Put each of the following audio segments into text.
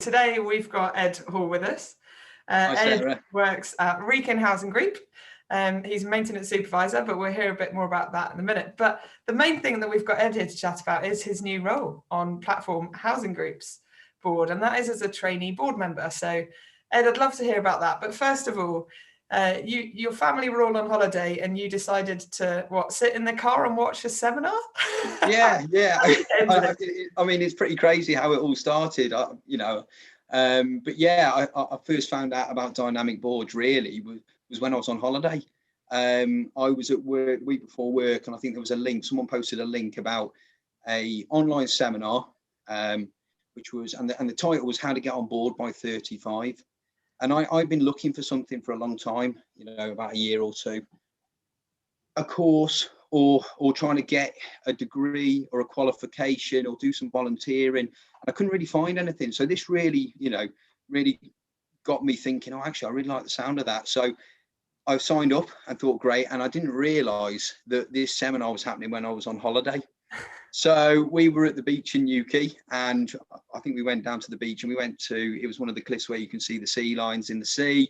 Today we've got Edd Hall with us. Hi, Sarah. Edd works at Wrekin Housing Group. He's Maintenance Supervisor, but we'll hear a bit more about that in a minute. But the main thing that we've got Edd here to chat about is his new role on Platform Housing Group's board, and that is as a trainee board member. So Edd, I'd love to hear about that. But first of all, your family were all on holiday and you decided to sit in the car and watch a seminar? Yeah. I mean, it's pretty crazy how it all started, but yeah, I first found out about dynamic boards really was when I was on holiday. I was at work week before work, and I think there was a link. Someone posted a link about a online seminar, which was and the title was "How to Get on Board by 35." And I've been looking for something for a long time, about a year or two, a course or trying to get a degree or a qualification or do some volunteering. And I couldn't really find anything. So this really, really got me thinking, actually, I really like the sound of that. So I signed up and thought, great. And I didn't realise that this seminar was happening when I was on holiday. So we were at the beach in Newquay, and I think we went down to the beach, and it was one of the cliffs where you can see the sea lions in the sea,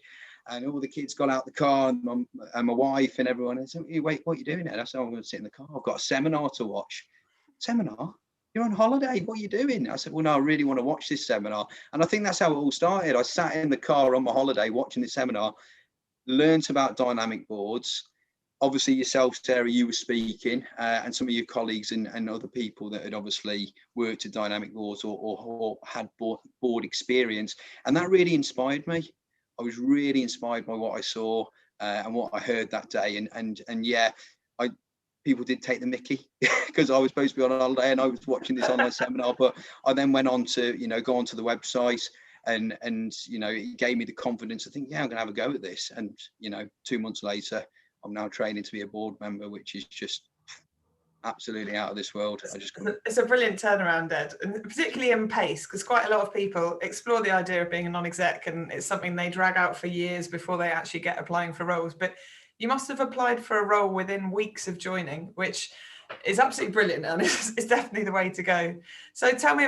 and all the kids got out the car, and my wife and everyone, and said, wait, what are you doing there? I said, I'm going to sit in the car. I've got a seminar to watch. Seminar? You're on holiday. What are you doing? I said, well, no, I really want to watch this seminar. And I think that's how it all started. I sat in the car on my holiday watching this seminar, learned about dynamic boards. Obviously yourself, Sarah, you were speaking, and some of your colleagues and other people that had obviously worked at dynamic boards or had board experience. And that really inspired me. I was really inspired by what I saw and what I heard that day. And yeah, people did take the mickey because I was supposed to be on holiday and I was watching this online seminar. But I then went on to, go onto the website and it gave me the confidence to think, yeah, I'm going to have a go at this. And, 2 months later, I'm now training to be a board member, which is just absolutely out of this world. It's a brilliant turnaround, Edd, and particularly in pace, because quite a lot of people explore the idea of being a non-exec, and it's something they drag out for years before they actually get applying for roles. But you must have applied for a role within weeks of joining, which is absolutely brilliant, and it's definitely the way to go. So tell me,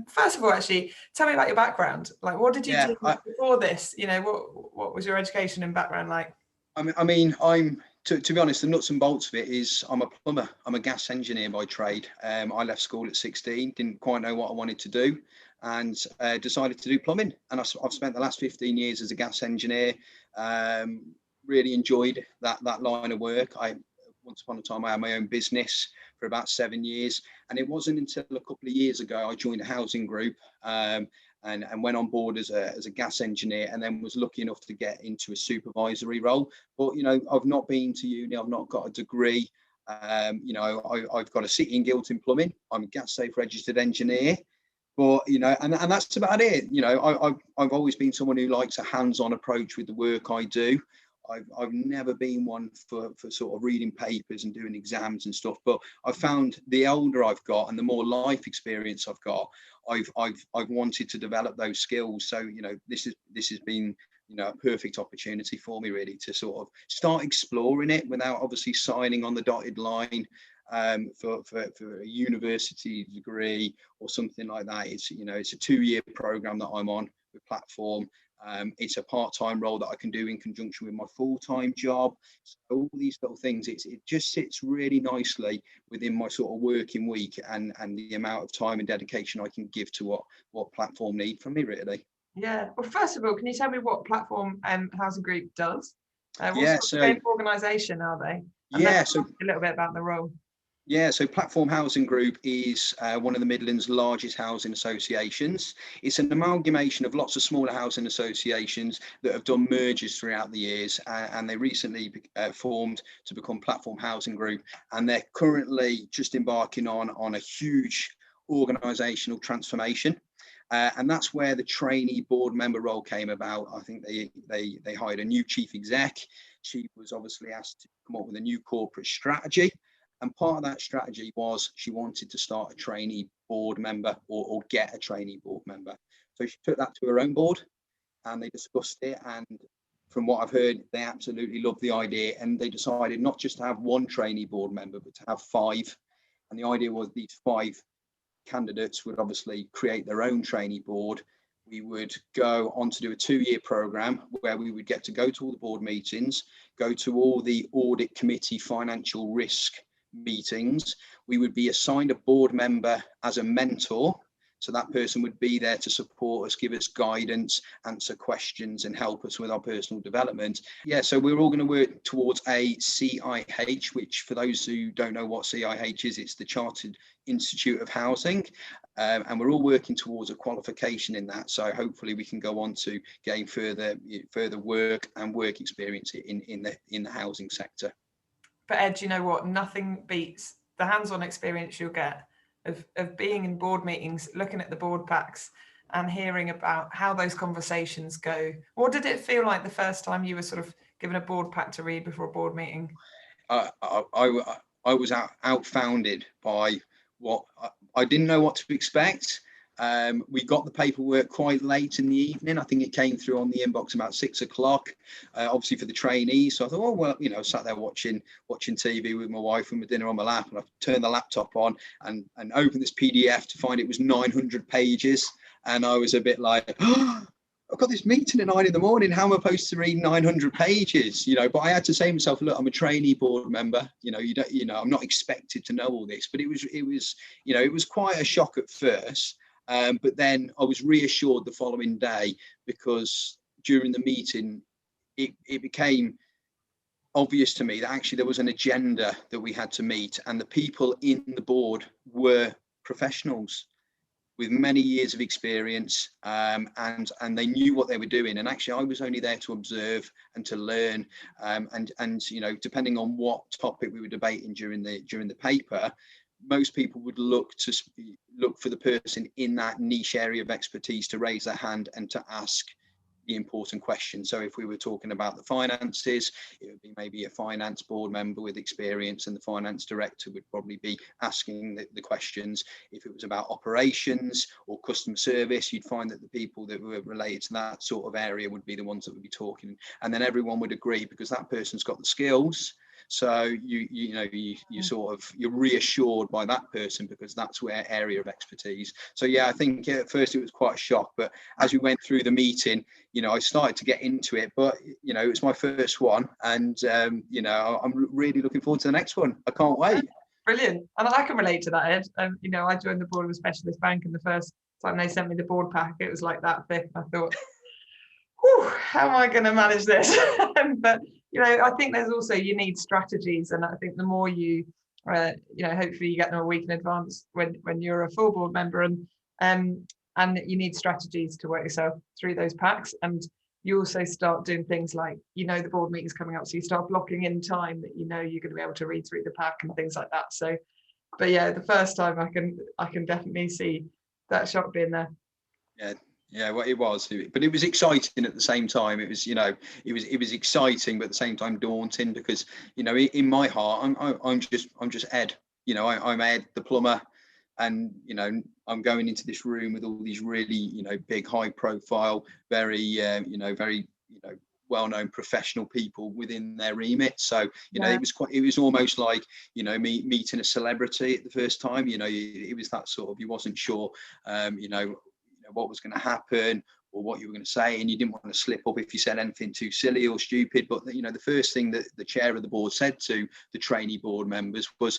first of all, actually, tell me about your background. Like, what did you do before this? What was your education and background like? I mean, to be honest, the nuts and bolts of it is I'm a plumber. I'm a gas engineer by trade. I left school at 16, didn't quite know what I wanted to do, and decided to do plumbing. And I've spent the last 15 years as a gas engineer. Really enjoyed that line of work. Once upon a time, I had my own business for about 7 years, and it wasn't until a couple of years ago I joined a housing group. And went on board as a gas engineer, and then was lucky enough to get into a supervisory role. But I've not been to uni, I've not got a degree. I've got a sitting guilt in plumbing. I'm a gas safe registered engineer, but and that's about it. I've always been someone who likes a hands-on approach with the work I do. I've never been one for sort of reading papers and doing exams and stuff, but I've found the older I've got and the more life experience I've got, I've wanted to develop those skills. So this has been a perfect opportunity for me really to sort of start exploring it without obviously signing on the dotted line for a university degree or something like that. It's it's a 2-year program that I'm on with Platform. It's a part-time role that I can do in conjunction with my full-time job. So all these little things, it just sits really nicely within my sort of working week and the amount of time and dedication I can give to what Platform need from me, really. Yeah. Well, first of all, can you tell me what Platform Housing Group does? What sort of organisation are they? And so a little bit about the role. Yeah, so Platform Housing Group is one of the Midlands' largest housing associations. It's an amalgamation of lots of smaller housing associations that have done mergers throughout the years, and they recently formed to become Platform Housing Group, and they're currently just embarking on a huge organisational transformation. And that's where the trainee board member role came about. I think they hired a new chief exec. She was obviously asked to come up with a new corporate strategy. And part of that strategy was she wanted to start a trainee board member or get a trainee board member. So she took that to her own board and they discussed it. And from what I've heard, they absolutely loved the idea. And they decided not just to have one trainee board member, but to have 5. And the idea was these 5 candidates would obviously create their own trainee board, we would go on to do a 2-year program where we would get to go to all the board meetings, go to all the audit committee financial risk meetings. We would be assigned a board member as a mentor. So that person would be there to support us, give us guidance, answer questions and help us with our personal development. Yeah, so we're all going to work towards a CIH, which for those who don't know what CIH is, it's the Chartered Institute of Housing. And we're all working towards a qualification in that. So hopefully we can go on to gain further work and work experience in the housing sector. But Ed, you know what? Nothing beats the hands-on experience you'll get of being in board meetings, looking at the board packs and hearing about how those conversations go. What did it feel like the first time you were sort of given a board pack to read before a board meeting? I was outfounded by what I didn't know what to expect. We got the paperwork quite late in the evening. I think it came through on the inbox about 6 o'clock, obviously for the trainees. So I thought, oh, well, you know, sat there watching TV with my wife and my dinner on my lap, and I turned the laptop on and opened this PDF to find it was 900 pages. And I was a bit like, oh, I've got this meeting at 9 in the morning. How am I supposed to read 900 pages? You know, but I had to say to myself, look, I'm a trainee board member. You know, I'm not expected to know all this. But it was quite a shock at first. But then I was reassured the following day, because during the meeting, it became obvious to me that actually there was an agenda that we had to meet, and the people in the board were professionals with many years of experience, and they knew what they were doing. And actually I was only there to observe and to learn, and you know, depending on what topic we were debating during the paper, most people would look for the person in that niche area of expertise to raise their hand and to ask the important question. So if we were talking about the finances, it would be maybe a finance board member with experience, and the finance director would probably be asking the questions. If it was about operations or customer service, you'd find that the people that were related to that sort of area would be the ones that would be talking, and then everyone would agree because that person's got the skills. So you're reassured by that person because that's where area of expertise. So yeah, I think at first it was quite a shock, but as we went through the meeting, you know, I started to get into it. But you know, it's my first one, and you know, I'm really looking forward to the next one. I can't wait. Brilliant, and I can relate to that, Ed. You know, I joined the board of a specialist bank, and the first time they sent me the board pack, it was like that thick. I thought, whew, how am I going to manage this? But you know, I think there's also, you need strategies, and I think the more you know, hopefully you get them a week in advance when you're a full board member, and you need strategies to work yourself through those packs. And you also start doing things like, you know, the board meeting's coming up, so you start blocking in time that you know you're going to be able to read through the pack and things like that. So, but yeah, the first time I can definitely see that shock being there. Yeah, well, it was, but it was exciting at the same time. It was, you know, it was exciting, but at the same time daunting, because, you know, in my heart, I'm just Ed. You know, I'm Ed, the plumber, and you know, I'm going into this room with all these really, you know, big, high-profile, very well-known professional people within their remit. So, you know, it was almost like, you know, me meeting a celebrity at the first time. You know, it was that sort of, you wasn't sure, you know, what was going to happen or what you were going to say, and you didn't want to slip up if you said anything too silly or stupid. But you know, the first thing that the chair of the board said to the trainee board members was,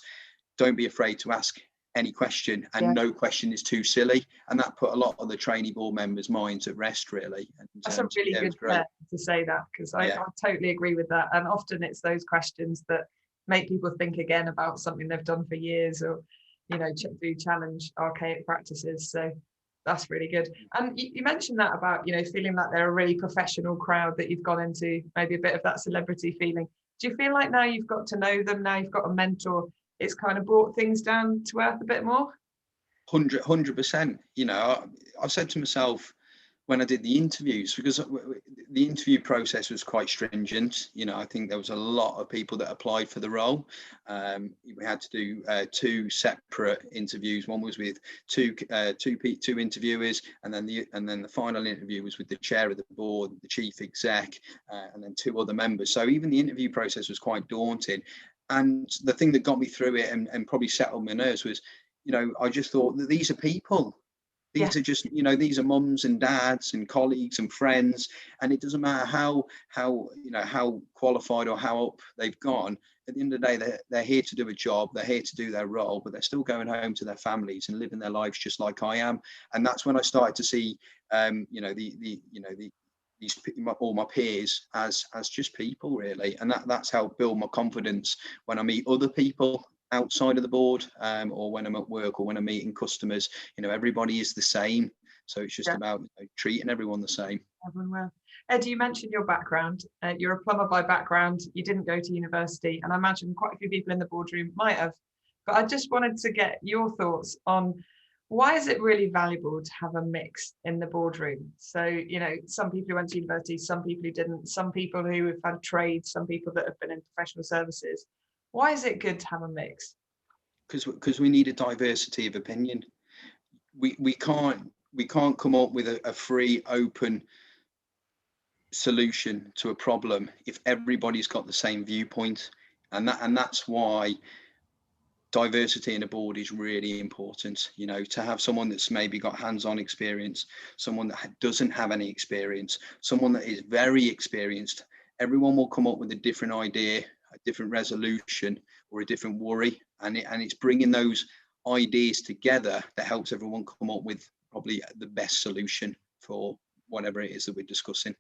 don't be afraid to ask any question, and no question is too silly. And that put a lot of the trainee board members' minds at rest, really. And that's a really good way to say that, because I totally agree with that. And often it's those questions that make people think again about something they've done for years, or you know, do challenge archaic practices. So that's really good. And you mentioned that about, you know, feeling like they're a really professional crowd that you've gone into, maybe a bit of that celebrity feeling. Do you feel like now you've got to know them, now you've got a mentor, it's kind of brought things down to earth a bit more? 100%. You know, I said to myself when I did the interviews, because the interview process was quite stringent. You know, I think there was a lot of people that applied for the role. We had to do 2 separate interviews. One was with two interviewers, and then the final interview was with the chair of the board, the chief exec, and then 2 other members. So even the interview process was quite daunting. And the thing that got me through it and probably settled my nerves was, you know, I just thought that these are people. These are just, you know, these are mums and dads and colleagues and friends, and it doesn't matter how you know, how qualified or how up they've gone. At the end of the day, they're here to do a job, they're here to do their role, but they're still going home to their families and living their lives just like I am. And that's when I started to see, you know, all my peers as just people, really. And that's helped build my confidence when I meet other people outside of the board, or when I'm at work, or when I'm meeting customers. You know, everybody is the same, so it's just about, you know, treating everyone the same. Everyone well. Ed, you mentioned your background. You're a plumber by background. You didn't go to university, and I imagine quite a few people in the boardroom might have. But I just wanted to get your thoughts on, why is it really valuable to have a mix in the boardroom? So, you know, some people who went to university, some people who didn't, some people who have had trades, some people that have been in professional services. Why is it good to have a mix? Because we need a diversity of opinion. We can't come up with a free, open solution to a problem if everybody's got the same viewpoint. And that's why diversity in a board is really important. You know, to have someone that's maybe got hands-on experience, someone that doesn't have any experience, someone that is very experienced. Everyone will come up with a different idea, a different resolution, or a different worry, and it's bringing those ideas together that helps everyone come up with probably the best solution for whatever it is that we're discussing.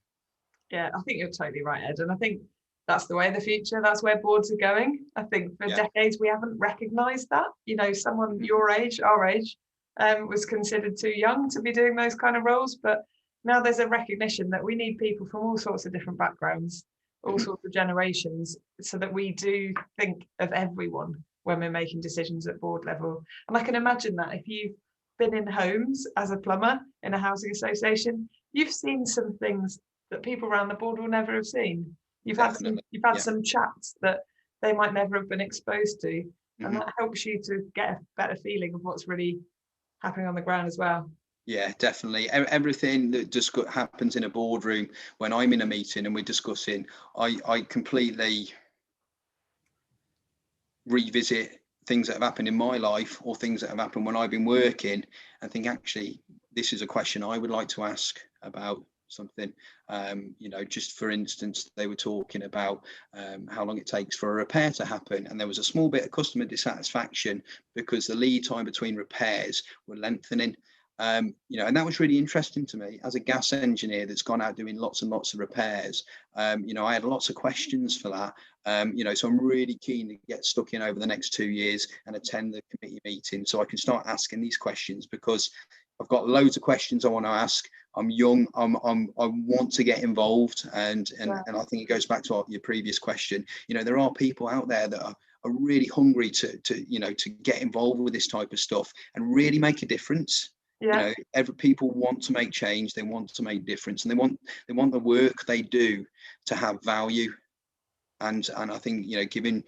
Yeah, I think you're totally right, Ed. And I think that's the way of the future. That's where boards are going. I think for decades we haven't recognised that. You know, someone your age, our age, was considered too young to be doing those kind of roles. But now there's a recognition that we need people from all sorts of different backgrounds, all sorts of generations, so that we do think of everyone when we're making decisions at board level. And I can imagine that if you've been in homes as a plumber in a housing association, you've seen some things that people around the board will never have seen. You've had some chats that they might never have been exposed to, and that helps you to get a better feeling of what's really happening on the ground as well. Yeah, definitely. Everything that just happens in a boardroom, when I'm in a meeting and we're discussing, I completely revisit things that have happened in my life or things that have happened when I've been working, and think, actually, this is a question I would like to ask about something. You know, just for instance, they were talking about how long it takes for a repair to happen, and there was a small bit of customer dissatisfaction because the lead time between repairs were lengthening. You know, and that was really interesting to me as a gas engineer that's gone out doing lots and lots of repairs. You know, I had lots of questions for that. You know, so I'm really keen to get stuck in over the next 2 years and attend the committee meeting so I can start asking these questions, because I've got loads of questions I want to ask. I'm young. I want to get involved, and I think it goes back to your previous question. You know, there are people out there that are really hungry to you know, to get involved with this type of stuff and really make a difference. You know, people want to make change, they want to make difference, and they want the work they do to have value. And I think, you know, giving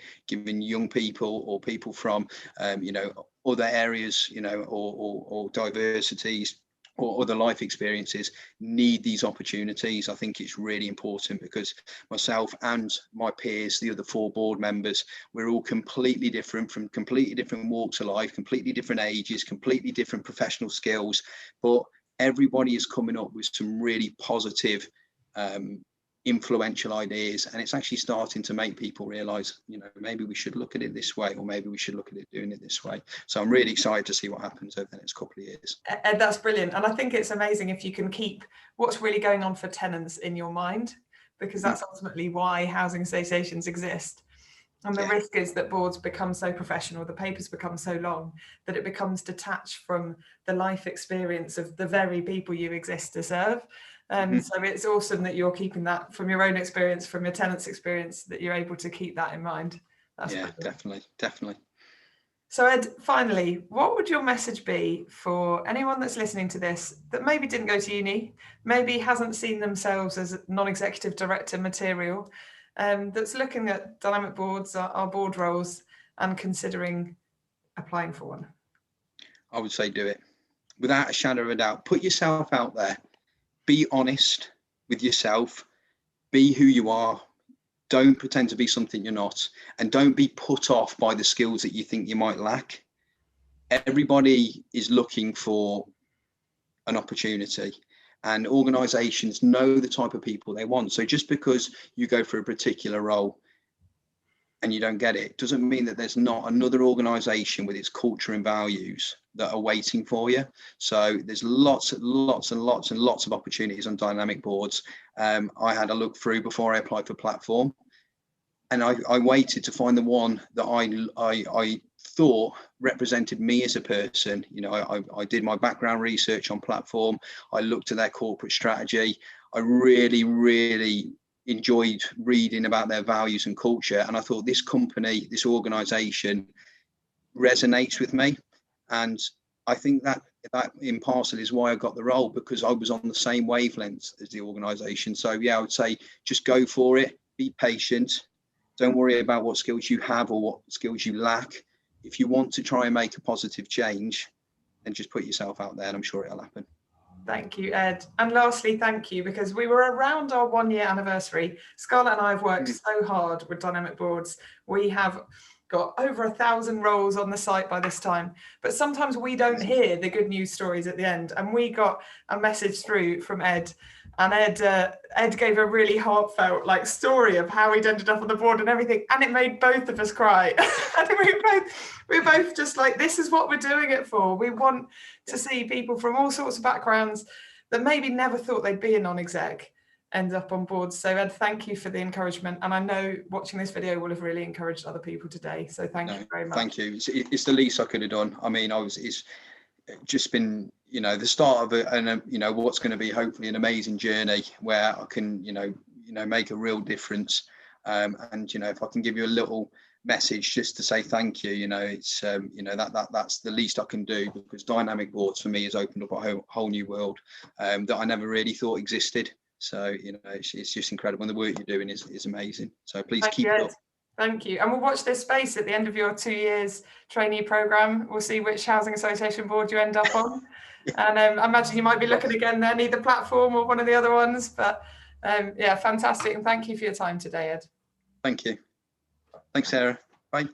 young people or people from you know, other areas, you know, or diversities or other life experiences need these opportunities. I think it's really important, because myself and my peers, the other 4 board members, we're all completely different, from completely different walks of life, completely different ages, completely different professional skills, but everybody is coming up with some really positive influential ideas, and it's actually starting to make people realize, you know, maybe we should look at it this way, or maybe we should look at it doing it this way. So I'm really excited to see what happens over the next couple of years. Ed, that's brilliant. And I think it's amazing if you can keep what's really going on for tenants in your mind, because that's ultimately why housing associations exist. And the risk is that boards become so professional, the papers become so long, that it becomes detached from the life experience of the very people you exist to serve. So it's awesome that you're keeping that from your own experience, from your tenants' experience, that you're able to keep that in mind. That's brilliant. Definitely. So Ed, finally, what would your message be for anyone that's listening to this that maybe didn't go to uni, maybe hasn't seen themselves as non-executive director material, that's looking at dynamic boards, our board roles, and considering applying for one? I would say do it without a shadow of a doubt. Put yourself out there. Be honest with yourself. Be who you are. Don't pretend to be something you're not, and don't be put off by the skills that you think you might lack. Everybody is looking for an opportunity, and organisations know the type of people they want. So just because you go for a particular role and you don't get it, doesn't mean that there's not another organisation with its culture and values that are waiting for you. So there's lots and lots of opportunities on dynamic boards. I had a look through before I applied for platform, and I waited to find the one that I thought represented me as a person. You know, I did my background research on platform. I looked at their corporate strategy. I really enjoyed reading about their values and culture, and I thought this company, this organization resonates with me. And I think that in parcel is why I got the role, because I was on the same wavelength as the organization. So yeah, I would say just go for it, be patient, don't worry about what skills you have or what skills you lack. If you want to try and make a positive change, then just put yourself out there, and I'm sure it'll happen. Thank you, Ed. And lastly, thank you, because we were around our 1-year anniversary. Scarlett and I have worked so hard with dynamic boards. We have got over 1,000 roles on the site by this time, but sometimes we don't hear the good news stories at the end. And we got a message through from Ed, and Ed gave a really heartfelt story of how he'd ended up on the board and everything, and it made both of us cry. And we're both just like, this is what we're doing it for. We want to see people from all sorts of backgrounds that maybe never thought they'd be a non-exec end up on boards. So Ed, thank you for the encouragement, and I know watching this video will have really encouraged other people today, so thank you very much. Thank you. It's the least I could have done. I mean, it's just been, you know, the start of it, and you know, what's going to be hopefully an amazing journey where I can, you know, make a real difference. And you know, if I can give you a little message just to say thank you, you know, it's you know, that's the least I can do, because dynamic boards for me has opened up a whole new world that I never really thought existed. So you know, it's just incredible, and the work you're doing is amazing. So please keep it up. Thank you. And we'll watch this space at the end of your 2 years trainee programme. We'll see which housing association board you end up on. And I imagine you might be looking again then, either platform or one of the other ones. But yeah, fantastic. And thank you for your time today, Ed. Thank you. Thanks, Sarah. Bye.